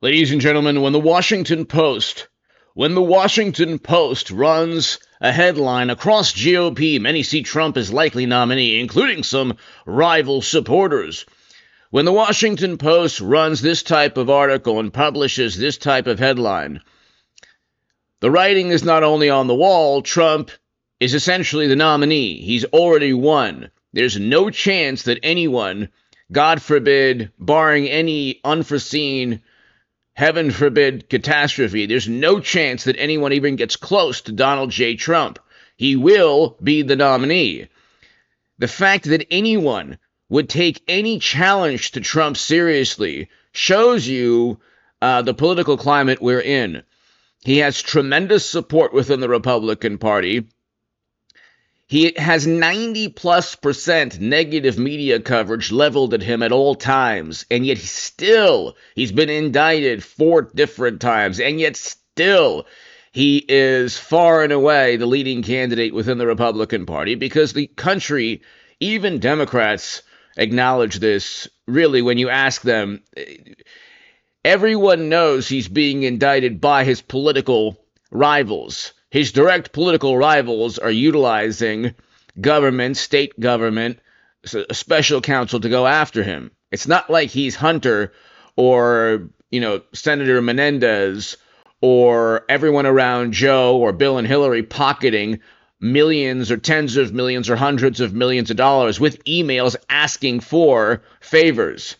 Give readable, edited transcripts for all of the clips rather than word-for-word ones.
Ladies and gentlemen, when the Washington Post runs a headline across GOP, many see Trump as likely nominee, including some rival supporters. When the Washington Post runs this type of article and publishes this type of headline, the writing is not only on the wall, Trump is essentially the nominee. He's already won. There's no chance that anyone, God forbid, barring any unforeseen, heaven forbid, catastrophe, there's no chance that anyone even gets close to Donald J. Trump. He will be the nominee. The fact that anyone would take any challenge to Trump seriously shows you the political climate we're in. He has tremendous support within the Republican Party. He has 90+% negative media coverage leveled at him at all times, and yet he's been indicted 4 different times, and yet still he is far and away the leading candidate within the Republican Party because the country, even Democrats, acknowledge this. Really, when you ask them, everyone knows he's being indicted by his political rivals. His direct political rivals are utilizing government, state government, a special counsel to go after him. It's not like he's Hunter or, Senator Menendez or everyone around Joe or Bill and Hillary pocketing millions or tens of millions or hundreds of millions of dollars with emails asking for favors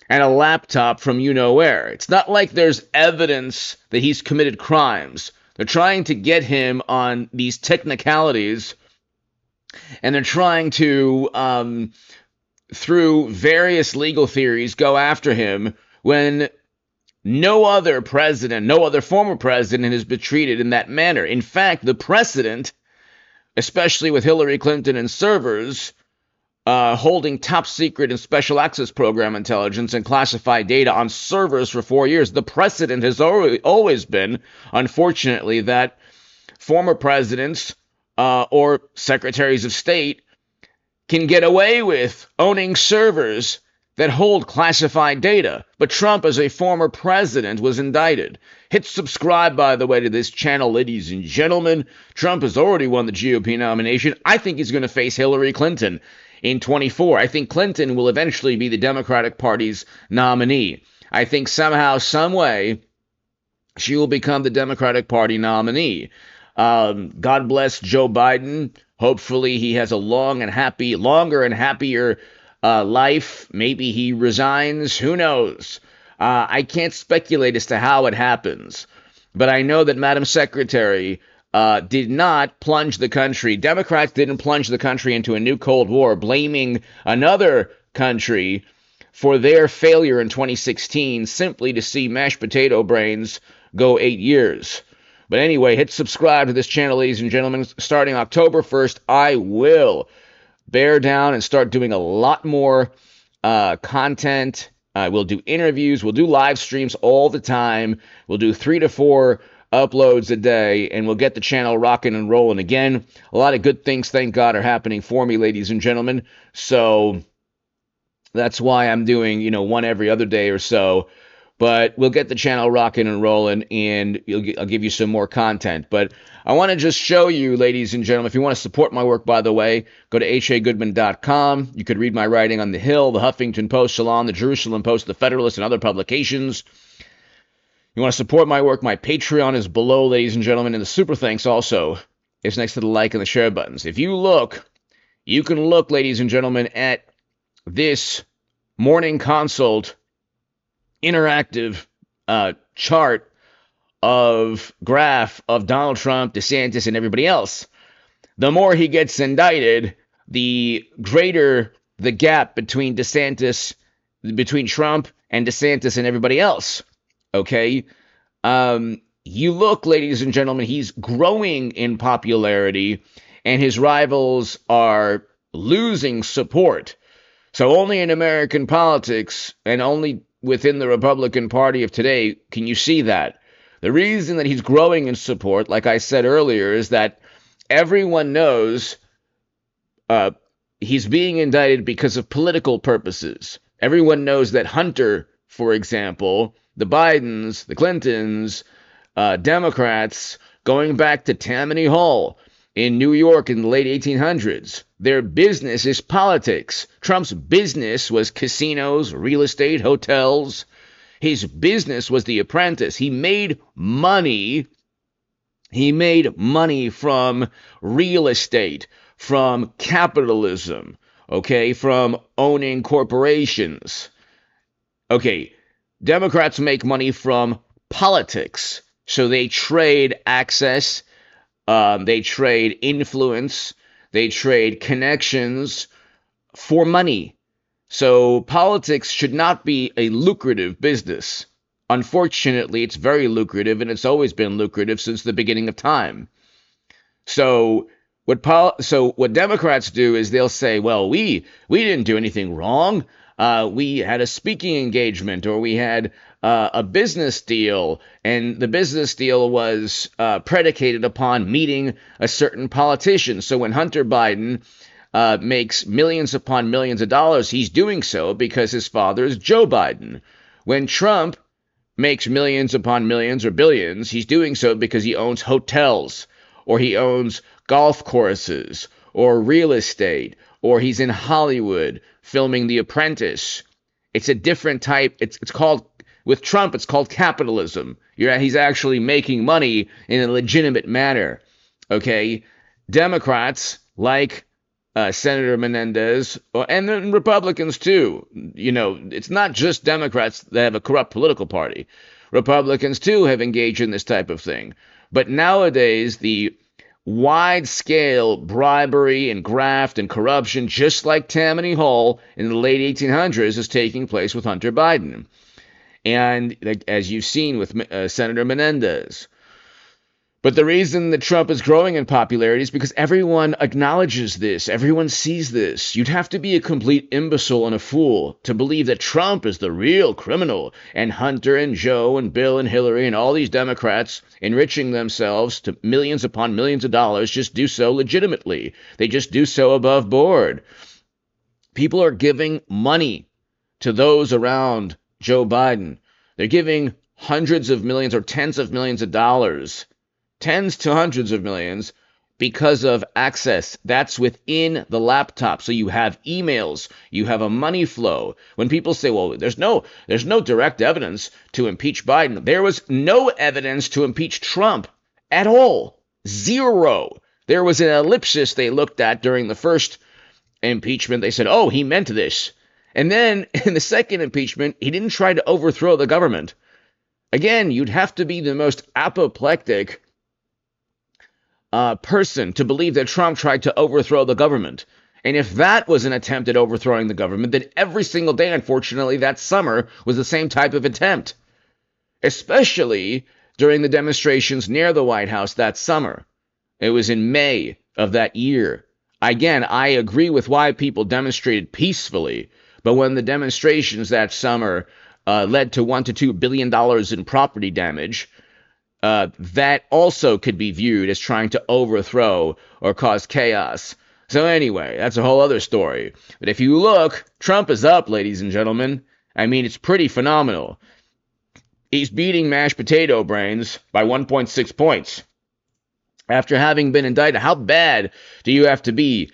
and a laptop from you-know-where. It's not like there's evidence that he's committed crimes. They're trying to get him on these technicalities, and they're trying to, through various legal theories, go after him when no other former president has been treated in that manner. In fact, the precedent, especially with Hillary Clinton and servers, holding top secret and special access program intelligence and classified data on servers for 4 years. The precedent has always been, unfortunately, that former presidents or secretaries of state can get away with owning servers that hold classified data. But Trump, as a former president, was indicted. Hit subscribe, by the way, to this channel, ladies and gentlemen. Trump has already won the GOP nomination. I think he's going to face Hillary Clinton in 24. I think Clinton will eventually be the Democratic Party's nominee. I think somehow, some way, she will become the Democratic Party nominee. God bless Joe Biden. Hopefully he has a longer and happier life. Maybe he resigns. Who knows? I can't speculate as to how it happens. But I know that Madam Secretary did not plunge the country. Democrats didn't plunge the country into a new Cold War, blaming another country for their failure in 2016 simply to see mashed potato brains go 8 years. But anyway, hit subscribe to this channel, ladies and gentlemen. Starting October 1st, I will bear down and start doing a lot more content. We'll do interviews. We'll do live streams all the time. We'll do 3 to 4 uploads a day, and we'll get the channel rocking and rolling again. A lot of good things, thank God, are happening for me, ladies and gentlemen. So that's why I'm doing, one every other day or so. But we'll get the channel rocking and rolling, and I'll give you some more content. But I want to just show you, ladies and gentlemen, if you want to support my work, by the way, go to hagoodman.com. You could read my writing on The Hill, The Huffington Post, Salon, The Jerusalem Post, The Federalist, and other publications. You want to support my work, my Patreon is below, ladies and gentlemen, and the super thanks also is next to the like and the share buttons. If you look, you can look, ladies and gentlemen, at this morning consult interactive chart of graph of Donald Trump, DeSantis, and everybody else. The more he gets indicted, the greater the gap between Trump and DeSantis and everybody else. Okay? You look, ladies and gentlemen, he's growing in popularity, and his rivals are losing support. So only in American politics, and only within the Republican Party of today, can you see that. The reason that he's growing in support, like I said earlier, is that everyone knows he's being indicted because of political purposes. Everyone knows that Hunter for example, the Bidens, the Clintons, Democrats, going back to Tammany Hall in New York in the late 1800s. Their business is politics. Trump's business was casinos, real estate, hotels. His business was The Apprentice. He made money. He made money from real estate, from capitalism, okay, from owning corporations. Okay, Democrats make money from politics. So they trade access, they trade influence, they trade connections for money. So politics should not be a lucrative business. Unfortunately, it's very lucrative, and it's always been lucrative since the beginning of time. So what Democrats do is they'll say, well, we didn't do anything wrong. We had a speaking engagement, or we had a business deal, and the business deal was predicated upon meeting a certain politician. So when Hunter Biden makes millions upon millions of dollars, he's doing so because his father is Joe Biden. When Trump makes millions upon millions or billions, he's doing so because he owns hotels, or he owns golf courses, or real estate, or he's in Hollywood filming The Apprentice. It's a different type. It's called, with Trump, it's called capitalism. He's actually making money in a legitimate manner. Okay? Democrats, like Senator Menendez, and then Republicans too. It's not just Democrats that have a corrupt political party. Republicans too have engaged in this type of thing. But nowadays, the wide-scale bribery and graft and corruption, just like Tammany Hall in the late 1800s, is taking place with Hunter Biden. And as you've seen with Senator Menendez. But the reason that Trump is growing in popularity is because everyone acknowledges this. Everyone sees this. You'd have to be a complete imbecile and a fool to believe that Trump is the real criminal, and Hunter and Joe and Bill and Hillary and all these Democrats enriching themselves to millions upon millions of dollars just do so legitimately. They just do so above board. People are giving money to those around Joe Biden. They're giving hundreds of millions or tens of millions of dollars, tens to hundreds of millions, because of access. That's within the laptop. So you have emails, you have a money flow. When people say, well, there's no direct evidence to impeach Biden, there was no evidence to impeach Trump at all. Zero. There was an ellipsis they looked at during the first impeachment. They said, oh, he meant this. And then in the second impeachment, he didn't try to overthrow the government. Again, you'd have to be the most apoplectic person to believe that Trump tried to overthrow the government. And if that was an attempt at overthrowing the government, then every single day, unfortunately, that summer was the same type of attempt. Especially during the demonstrations near the White House that summer. It was in May of that year. Again, I agree with why people demonstrated peacefully, but when the demonstrations that summer led to $1 to $2 billion in property damage, that also could be viewed as trying to overthrow or cause chaos. So anyway, that's a whole other story. But if you look, Trump is up, ladies and gentlemen. I mean, it's pretty phenomenal. He's beating mashed potato brains by 1.6 points. After having been indicted, how bad do you have to be?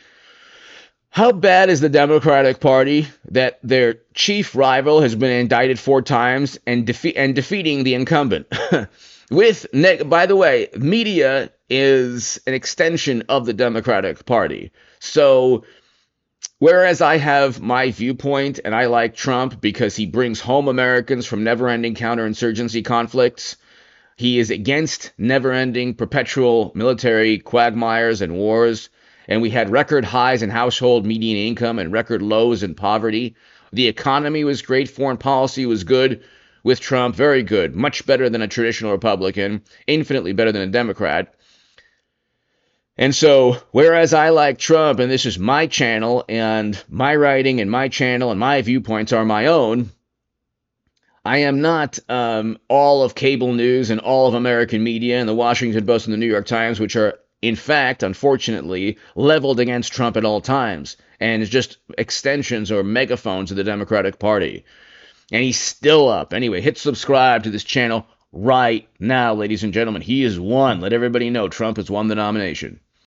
How bad is the Democratic Party that their chief rival has been indicted 4 times and defeating the incumbent? By the way, media is an extension of the Democratic Party. So, whereas I have my viewpoint and I like Trump because he brings home Americans from never-ending counterinsurgency conflicts, he is against never-ending perpetual military quagmires and wars, and we had record highs in household median income and record lows in poverty. The economy was great. Foreign policy was good with Trump. Very good. Much better than a traditional Republican. Infinitely better than a Democrat. And so, whereas I like Trump, and this is my channel, and my writing and my channel and my viewpoints are my own, I am not all of cable news and all of American media and the Washington Post and the New York Times, which are, in fact, unfortunately, leveled against Trump at all times, and it's just extensions or megaphones of the Democratic Party. and he's still up. Anyway, hit subscribe to this channel right now, ladies and gentlemen. He has won. Let everybody know Trump has won the nomination.